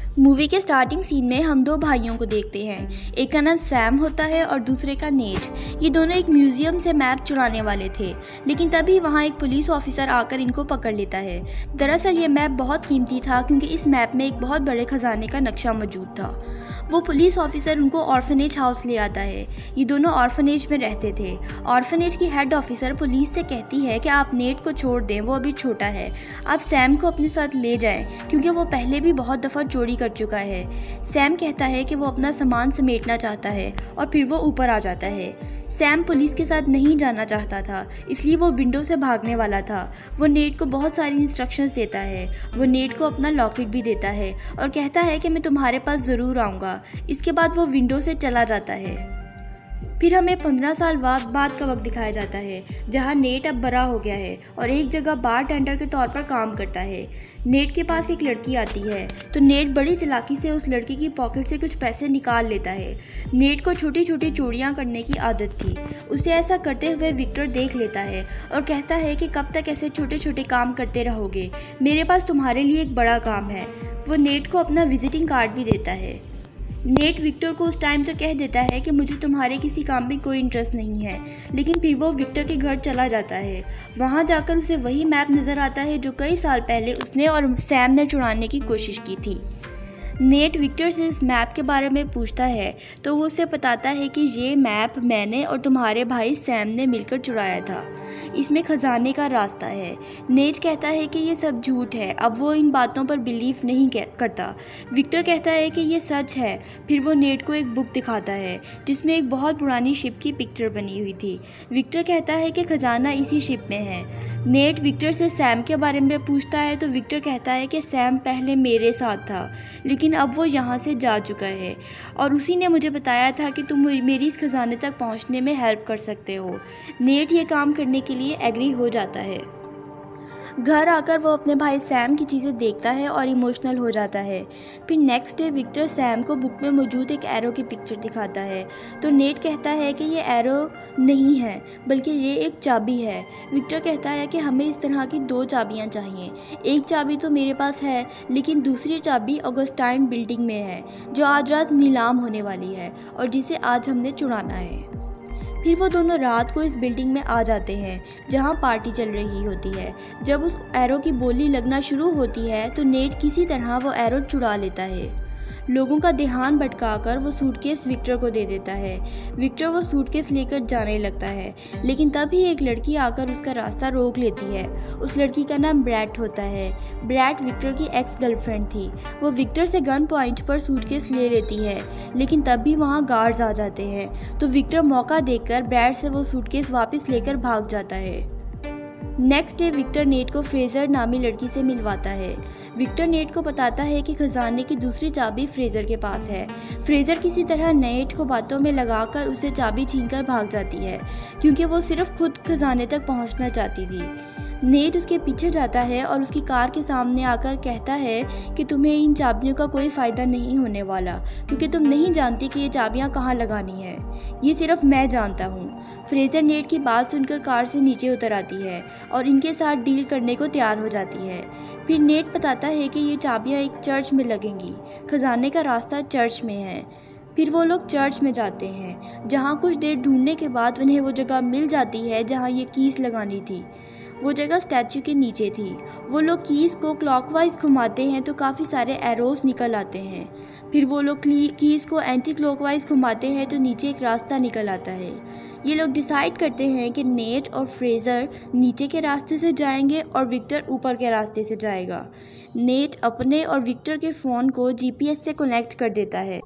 Movie के starting scene में हम दो भाइयों को देखते हैं। एक का नाम सैम होता है और दूसरे का नेट। ये दोनों एक म्यूजियम से मैप चुराने वाले थे, लेकिन तभी वहाँ एक पुलिस ऑफिसर आकर इनको पकड़ लेता है। दरअसल ये मैप बहुत कीमती था क्योंकि इस मैप में एक बहुत बड़े खजाने का नक्शा मौजूद था। वो पुलिस ऑफिसर उनको ऑर्फनेज हाउस ले आता है। ये दोनों ऑर्फनेज में रहते थे। ऑर्फनेज की हेड ऑफिसर पुलिस से कहती है कि आप नेट को छोड़ दें, वो अभी छोटा है। आप सैम को अपने साथ ले जाएं क्योंकि वो पहले भी बहुत दफ़ा चोरी कर चुका है। सैम कहता है कि वो अपना सामान समेटना चाहता है और फिर वो ऊपर आ जाता है। सैम पुलिस के साथ नहीं जाना चाहता था, इसलिए वो विंडो से भागने वाला था। वो नेट को बहुत सारी इंस्ट्रक्शंस देता है। वो नेट को अपना लॉकेट भी देता है और कहता है कि मैं तुम्हारे पास ज़रूर आऊँगा। इसके बाद वो विंडो से चला जाता है। फिर हमें 15 साल बाद का वक्त दिखाया जाता है, जहाँ नेट अब बड़ा हो गया है और एक जगह बार टेंडर के तौर पर काम करता है। नेट के पास एक लड़की आती है तो नेट बड़ी चालाकी से उस लड़की की पॉकेट से कुछ पैसे निकाल लेता है। नेट को छोटी छोटी चोरियाँ करने की आदत थी। उसे ऐसा करते हुए विक्टर देख लेता है और कहता है कि कब तक ऐसे छोटे छोटे काम करते रहोगे, मेरे पास तुम्हारे लिए एक बड़ा काम है। वो नेट को अपना विजिटिंग कार्ड भी देता है। नेट विक्टर को उस टाइम तो कह देता है कि मुझे तुम्हारे किसी काम में कोई इंटरेस्ट नहीं है, लेकिन फिर वो विक्टर के घर चला जाता है। वहाँ जाकर उसे वही मैप नज़र आता है जो कई साल पहले उसने और सैम ने चुराने की कोशिश की थी। नेट विक्टर से इस मैप के बारे में पूछता है तो वो उसे बताता है कि ये मैप मैंने और तुम्हारे भाई सैम ने मिलकर चुराया था। इसमें खजाने का रास्ता है। नेट कहता है कि ये सब झूठ है। अब वो इन बातों पर बिलीव नहीं करता। विक्टर कहता है कि ये सच है। फिर वो नेट को एक बुक दिखाता है जिसमें एक बहुत पुरानी शिप की पिक्चर बनी हुई थी। विक्टर कहता है कि खजाना इसी शिप में है। नेट विक्टर से सैम के बारे में पूछता है तो विक्टर कहता है कि सैम पहले मेरे साथ था, लेकिन अब वो यहाँ से जा चुका है और उसी ने मुझे बताया था कि तुम मेरी इस खजाने तक पहुँचने में हेल्प कर सकते हो। नेट ये काम करने के लिए एग्री हो जाता है। घर आकर वो अपने भाई सैम की चीज़ें देखता है और इमोशनल हो जाता है। फिर नेक्स्ट डे विक्टर सैम को बुक में मौजूद एक एरो की पिक्चर दिखाता है तो नेट कहता है कि ये एरो नहीं है बल्कि ये एक चाबी है। विक्टर कहता है कि हमें इस तरह की 2 चाबियां चाहिए। एक चाबी तो मेरे पास है, लेकिन दूसरी चाबी ऑगस्टाइन बिल्डिंग में है जो आज रात नीलाम होने वाली है और जिसे आज हमने चुराना है। फिर वो दोनों रात को इस बिल्डिंग में आ जाते हैं जहाँ पार्टी चल रही होती है। जब उस एरो की बोली लगना शुरू होती है तो नेट किसी तरह वो एरो चुरा लेता है। लोगों का ध्यान भटकाकर वो सूटकेस विक्टर को दे देता है। विक्टर वो सूटकेस लेकर जाने लगता है, लेकिन तभी एक लड़की आकर उसका रास्ता रोक लेती है। उस लड़की का नाम ब्रैट होता है। ब्रैट विक्टर की एक्स गर्लफ्रेंड थी। वो विक्टर से गन पॉइंट पर सूटकेस ले लेती है, लेकिन तभी वहाँ गार्ड्स आ जाते हैं तो विक्टर मौका देखकर ब्रैट से वो सूटकेस वापस लेकर भाग जाता है। नेक्स्ट डे विक्टर नेट को फ्रेज़र नामी लड़की से मिलवाता है। विक्टर नेट को बताता है कि खजाने की दूसरी चाबी फ्रेज़र के पास है। फ्रेज़र किसी तरह नेट को बातों में लगाकर उसे चाबी छीनकर भाग जाती है क्योंकि वो सिर्फ खुद खजाने तक पहुंचना चाहती थी। नेट उसके पीछे जाता है और उसकी कार के सामने आकर कहता है कि तुम्हें इन चाबियों का कोई फ़ायदा नहीं होने वाला क्योंकि तुम नहीं जानती कि ये चाबियां कहाँ लगानी है। ये सिर्फ मैं जानता हूँ। फ्रेज़र नेट की बात सुनकर कार से नीचे उतर आती है और इनके साथ डील करने को तैयार हो जाती है। फिर नेट बताता है कि ये चाबियाँ एक चर्च में लगेंगी। खजाने का रास्ता चर्च में है। फिर वो लोग चर्च में जाते हैं जहाँ कुछ देर ढूंढने के बाद उन्हें वो जगह मिल जाती है जहाँ ये कीज़ लगानी थी। वो जगह स्टैचू के नीचे थी। वो लोग कीज़ को क्लॉकवाइज घुमाते हैं तो काफ़ी सारे एरोस निकल आते हैं। फिर वो लोग कीज़ को एंटी क्लॉकवाइज घुमाते हैं तो नीचे एक रास्ता निकल आता है। ये लोग डिसाइड करते हैं कि नेट और फ्रेज़र नीचे के रास्ते से जाएंगे और विक्टर ऊपर के रास्ते से जाएगा। नेट अपने और विक्टर के फ़ोन को जीपीएस से कनेक्ट कर देता है।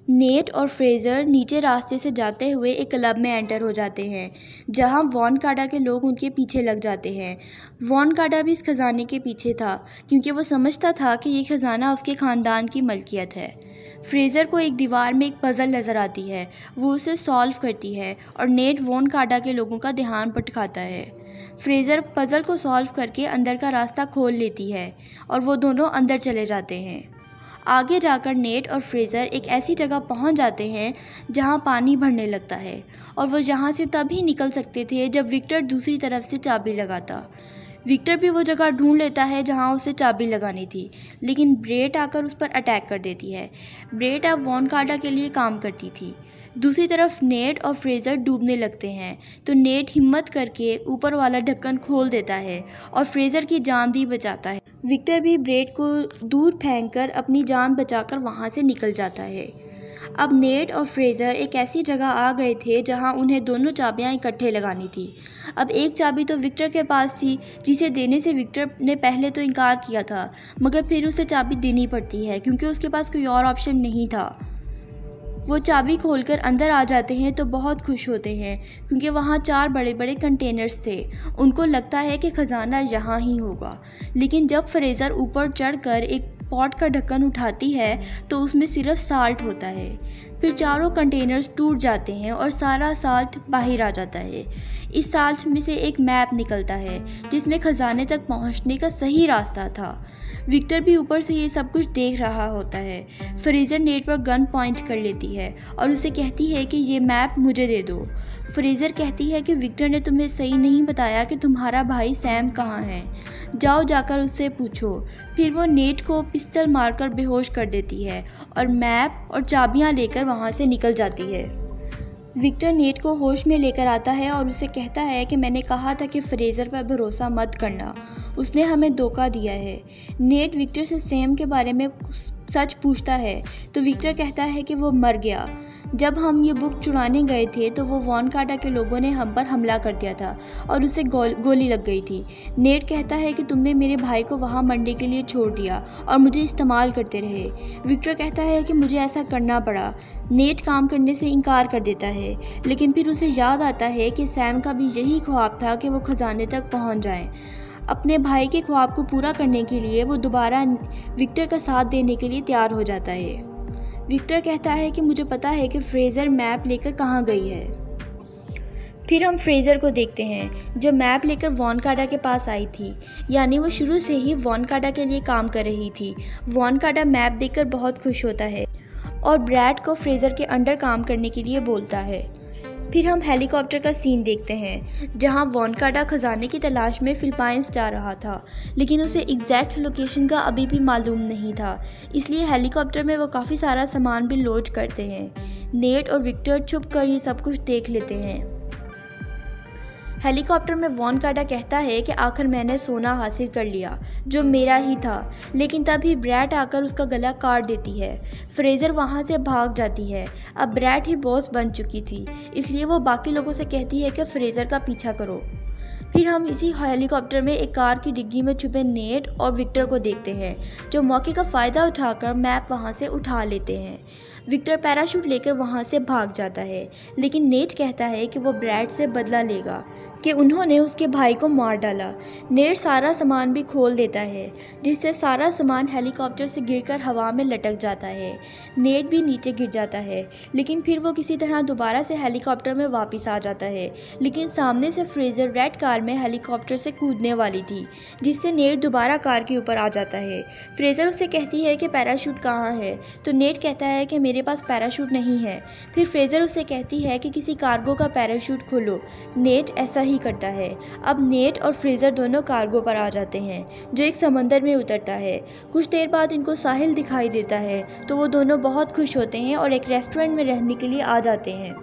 नेट और फ्रेज़र नीचे रास्ते से जाते हुए एक क्लब में एंटर हो जाते हैं जहां वॉन काडा के लोग उनके पीछे लग जाते हैं। वॉन काडा भी इस खजाने के पीछे था क्योंकि वो समझता था कि ये खजाना उसके ख़ानदान की मलकियत है। फ्रेज़र को एक दीवार में एक पज़ल नज़र आती है। वो उसे सॉल्व करती है और नेट वॉन काडा के लोगों का ध्यान भटकाता है। फ्रेज़र पज़ल को सॉल्व करके अंदर का रास्ता खोल लेती है और वो दोनों अंदर चले जाते हैं। आगे जाकर नेट और फ्रेज़र एक ऐसी जगह पहुंच जाते हैं जहां पानी भरने लगता है और वो यहाँ से तभी निकल सकते थे जब विक्टर दूसरी तरफ से चाबी लगाता। विक्टर भी वो जगह ढूंढ लेता है जहां उसे चाबी लगानी थी, लेकिन ब्रेट आकर उस पर अटैक कर देती है। ब्रेट अब वॉन कार्डा के लिए काम करती थी। दूसरी तरफ नेट और फ्रेज़र डूबने लगते हैं, तो नेट हिम्मत करके ऊपर वाला ढक्कन खोल देता है और फ्रेज़र की जान भी बचाता है। विक्टर भी ब्रेट को दूर फेंककर अपनी जान बचाकर वहां से निकल जाता है। अब नेट और फ्रेज़र एक ऐसी जगह आ गए थे जहां उन्हें दोनों चाबियां इकट्ठे लगानी थी। अब एक चाबी तो विक्टर के पास थी, जिसे देने से विक्टर ने पहले तो इनकार किया था, मगर फिर उसे चाबी देनी पड़ती है क्योंकि उसके पास कोई और ऑप्शन नहीं था। वो चाबी खोलकर अंदर आ जाते हैं तो बहुत खुश होते हैं क्योंकि वहाँ 4 बड़े बड़े कंटेनर्स थे। उनको लगता है कि ख़जाना यहाँ ही होगा, लेकिन जब फ्रेज़र ऊपर चढ़कर एक पॉट का ढक्कन उठाती है तो उसमें सिर्फ साल्ट होता है। फिर चारों कंटेनर्स टूट जाते हैं और सारा साल्ट बाहर आ जाता है। इस साल्ट में से एक मैप निकलता है जिसमें ख़जाने तक पहुंचने का सही रास्ता था। विक्टर भी ऊपर से ये सब कुछ देख रहा होता है। फ्रेज़र नेट पर गन पॉइंट कर लेती है और उसे कहती है कि ये मैप मुझे दे दो। फ्रेज़र कहती है कि विक्टर ने तुम्हें सही नहीं बताया कि तुम्हारा भाई सैम कहाँ है, जाओ जाकर उससे पूछो। फिर वो नेट को पिस्तल मारकर बेहोश कर देती है और मैप और चाबियाँ लेकर वहाँ से निकल जाती है। विक्टर नेट को होश में लेकर आता है और उसे कहता है कि मैंने कहा था कि फ्रेज़र पर भरोसा मत करना, उसने हमें धोखा दिया है। नेट विक्टर से सैम के बारे में सच पूछता है तो विक्टर कहता है कि वो मर गया। जब हम ये बुक चुराने गए थे तो वो वॉन कार्डा के लोगों ने हम पर हमला कर दिया था और उसे गोली लग गई थी। नेट कहता है कि तुमने मेरे भाई को वहाँ मरने के लिए छोड़ दिया और मुझे इस्तेमाल करते रहे। विक्टर कहता है कि मुझे ऐसा करना पड़ा। नेट काम करने से इनकार कर देता है, लेकिन फिर उसे याद आता है कि सैम का भी यही ख्वाब था कि वो खजाने तक पहुँच जाए। अपने भाई के ख्वाब को पूरा करने के लिए वो दोबारा विक्टर का साथ देने के लिए तैयार हो जाता है। विक्टर कहता है कि मुझे पता है कि फ्रेज़र मैप लेकर कहाँ गई है। फिर हम फ्रेज़र को देखते हैं जो मैप लेकर वॉन कार्डा के पास आई थी, यानी वो शुरू से ही वॉन कार्डा के लिए काम कर रही थी। वॉन कार्डा मैप देखकर बहुत खुश होता है और ब्रैड को फ्रेज़र के अंडर काम करने के लिए बोलता है। फिर हम हेलीकॉप्टर का सीन देखते हैं जहां वॉन कार्डा खजाने की तलाश में फिलीपाइंस जा रहा था, लेकिन उसे एग्जैक्ट लोकेशन का अभी भी मालूम नहीं था, इसलिए हेलीकॉप्टर में वो काफ़ी सारा सामान भी लोड करते हैं। नेट और विक्टर छुप कर ये सब कुछ देख लेते हैं। हेलीकॉप्टर में वॉन कार्डा कहता है कि आखिर मैंने सोना हासिल कर लिया जो मेरा ही था, लेकिन तभी ब्रैड आकर उसका गला काट देती है। फ्रेज़र वहां से भाग जाती है। अब ब्रैड ही बॉस बन चुकी थी, इसलिए वो बाकी लोगों से कहती है कि फ्रेज़र का पीछा करो। फिर हम इसी हेलीकॉप्टर में एक कार की डिग्गी में छुपे नेट और विक्टर को देखते हैं जो मौके का फ़ायदा उठाकर मैप वहां से उठा लेते हैं। विक्टर पैराशूट लेकर वहां से भाग जाता है, लेकिन नेट कहता है कि वो ब्रैड से बदला लेगा कि उन्होंने उसके भाई को मार डाला। नेट सारा सामान भी खोल देता है, जिससे सारा सामान हेलीकॉप्टर से गिरकर हवा में लटक जाता है। नेट भी नीचे गिर जाता है, लेकिन फिर वो किसी तरह दोबारा से हेलीकॉप्टर में वापस आ जाता है। लेकिन सामने से फ्रेज़र रेड कार में हेलीकॉप्टर से कूदने वाली थी, जिससे नेट दोबारा कार के ऊपर आ जाता है। फ्रेज़र उससे कहती है कि पैराशूट कहाँ है, तो नेट कहता है कि मेरे पास पैराशूट नहीं है। फिर फ्रेज़र उससे कहती है कि किसी कार्गो का पैराशूट खोलो। नेट ऐसा ही करता है। अब नेट और फ्रेज़र दोनों कार्गो पर आ जाते हैं जो एक समंदर में उतरता है। कुछ देर बाद इनको साहिल दिखाई देता है, तो वो दोनों बहुत खुश होते हैं और एक रेस्टोरेंट में रहने के लिए आ जाते हैं,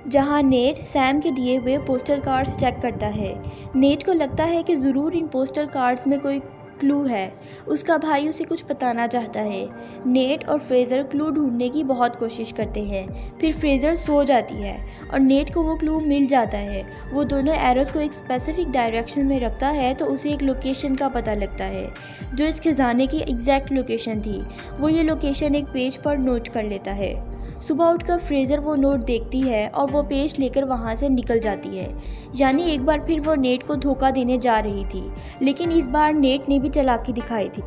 जहां नेट सैम के दिए हुए पोस्टल कार्ड्स चेक करता है। नेट को लगता है कि ज़रूर इन पोस्टल कार्ड्स में कोई क्लू है। उसका भाई उसे कुछ बताना चाहता है। नेट और फ्रेज़र क्लू ढूंढने की बहुत कोशिश करते हैं। फिर फ्रेज़र सो जाती है और नेट को वो क्लू मिल जाता है। वो दोनों एरोस को एक स्पेसिफिक डायरेक्शन में रखता है तो उसे एक लोकेशन का पता लगता है जो इस खजाने की एग्जैक्ट लोकेशन थी। वो ये लोकेशन एक पेज पर नोट कर लेता है। सुबह उठकर फ्रेज़र वो नोट देखती है और वो पेज लेकर वहाँ से निकल जाती है। यानी एक बार फिर वो नेट को धोखा देने जा रही थी, लेकिन इस बार नेट ने भी चालाकी दिखाई थी।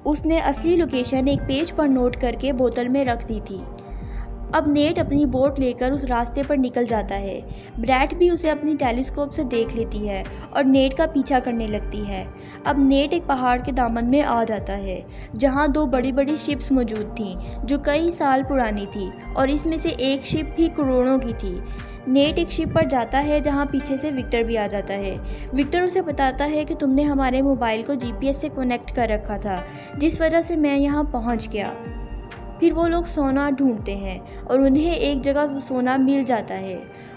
उसने असली लोकेशन एक पेज पर नोट करके बोतल में रख दी थी। अब नेट अपनी बोट लेकर उस रास्ते पर निकल जाता है। ब्रैट भी उसे अपनी टेलीस्कोप से देख लेती है और नेट का पीछा करने लगती है। अब नेट एक पहाड़ के दामन में आ जाता है जहां दो बड़ी बड़ी शिप्स मौजूद थीं जो कई साल पुरानी थी और इसमें से एक शिप भी करोड़ों की थी। नेट एक शिप पर जाता है जहां पीछे से विक्टर भी आ जाता है। विक्टर उसे बताता है कि तुमने हमारे मोबाइल को जीपीएस से कनेक्ट कर रखा था, जिस वजह से मैं यहां पहुंच गया। फिर वो लोग सोना ढूंढते हैं और उन्हें एक जगह सोना मिल जाता है।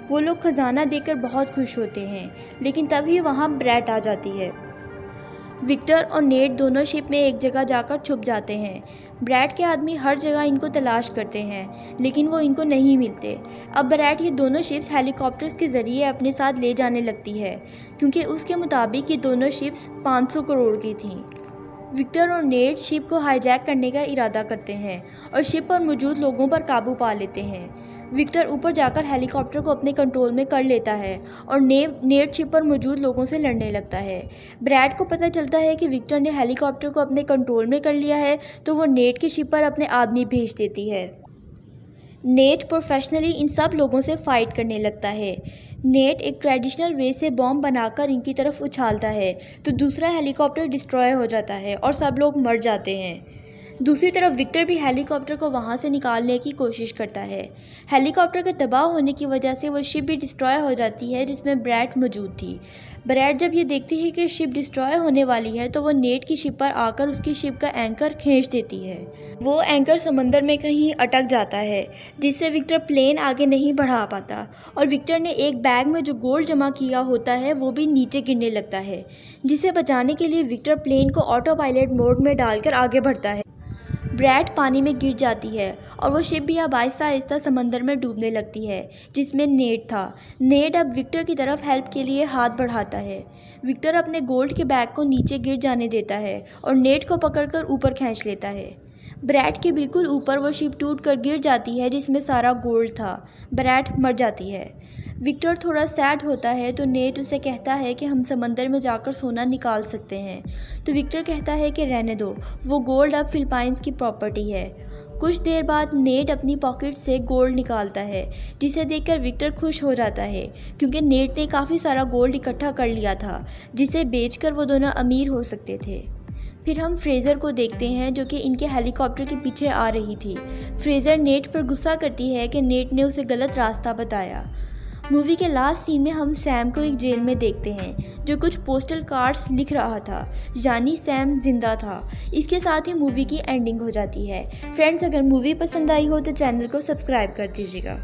वो लोग खजाना देखकर बहुत खुश होते हैं, लेकिन तभी वहाँ ब्रैट आ जाती है। विक्टर और नेट दोनों शिप में एक जगह जाकर छुप जाते हैं। ब्रैट के आदमी हर जगह इनको तलाश करते हैं, लेकिन वो इनको नहीं मिलते। अब ब्रैट ये दोनों शिप्स हेलीकॉप्टर्स के ज़रिए अपने साथ ले जाने लगती है, क्योंकि उसके मुताबिक ये दोनों शिप्स 500 करोड़ की थीं। विक्टर और नेट शिप को हाईजैक करने का इरादा करते हैं और शिप पर मौजूद लोगों पर काबू पा लेते हैं। विक्टर ऊपर जाकर हेलीकॉप्टर को अपने कंट्रोल में कर लेता है और नेट शिप पर मौजूद लोगों से लड़ने लगता है। ब्रैट को पता चलता है कि विक्टर ने हेलीकॉप्टर को अपने कंट्रोल में कर लिया है, तो वो नेट की शिप पर अपने आदमी भेज देती है। नेट प्रोफेशनली इन सब लोगों से फाइट करने लगता है। नेट एक ट्रेडिशनल वे से बॉम्ब बनाकर इनकी तरफ उछालता है, तो दूसरा हेलीकॉप्टर डिस्ट्रॉय हो जाता है और सब लोग मर जाते हैं। दूसरी तरफ विक्टर भी हेलीकॉप्टर को वहां से निकालने की कोशिश करता है। हेलीकॉप्टर के तबाह होने की वजह से वो शिप भी डिस्ट्रॉय हो जाती है जिसमें ब्रैट मौजूद थी। ब्रैट जब ये देखती है कि शिप डिस्ट्रॉय होने वाली है, तो वो नेट की शिप पर आकर उसकी शिप का एंकर खींच देती है। वो एंकर समंदर में कहीं अटक जाता है, जिससे विक्टर प्लेन आगे नहीं बढ़ा पाता और विक्टर ने एक बैग में जो गोल्ड जमा किया होता है वो भी नीचे गिरने लगता है, जिसे बचाने के लिए विक्टर प्लेन को ऑटो पायलट मोड में डालकर आगे बढ़ता है। ब्रैट पानी में गिर जाती है और वो शिप भी अब आहिस्ता आहिस्ता समंदर में डूबने लगती है, जिसमें नेट था। नेट अब विक्टर की तरफ हेल्प के लिए हाथ बढ़ाता है। विक्टर अपने गोल्ड के बैग को नीचे गिर जाने देता है और नेट को पकड़कर ऊपर खींच लेता है। ब्रैट के बिल्कुल ऊपर वो शिप टूटकर गिर जाती है जिसमें सारा गोल्ड था। ब्रैट मर जाती है। विक्टर थोड़ा सैड होता है, तो नेट उसे कहता है कि हम समंदर में जाकर सोना निकाल सकते हैं। तो विक्टर कहता है कि रहने दो, वो गोल्ड अब फिलीपाइंस की प्रॉपर्टी है। कुछ देर बाद नेट अपनी पॉकेट से गोल्ड निकालता है, जिसे देखकर विक्टर खुश हो जाता है, क्योंकि नेट ने काफ़ी सारा गोल्ड इकट्ठा कर लिया था, जिसे बेचकर वो दोनों अमीर हो सकते थे। फिर हम फ्रेज़र को देखते हैं जो कि इनके हेलीकॉप्टर के पीछे आ रही थी। फ्रेज़र नेट पर गुस्सा करती है कि नेट ने उसे गलत रास्ता बताया। मूवी के लास्ट सीन में हम सैम को एक जेल में देखते हैं जो कुछ पोस्टल कार्ड्स लिख रहा था, यानी सैम जिंदा था। इसके साथ ही मूवी की एंडिंग हो जाती है। फ्रेंड्स, अगर मूवी पसंद आई हो तो चैनल को सब्सक्राइब कर दीजिएगा।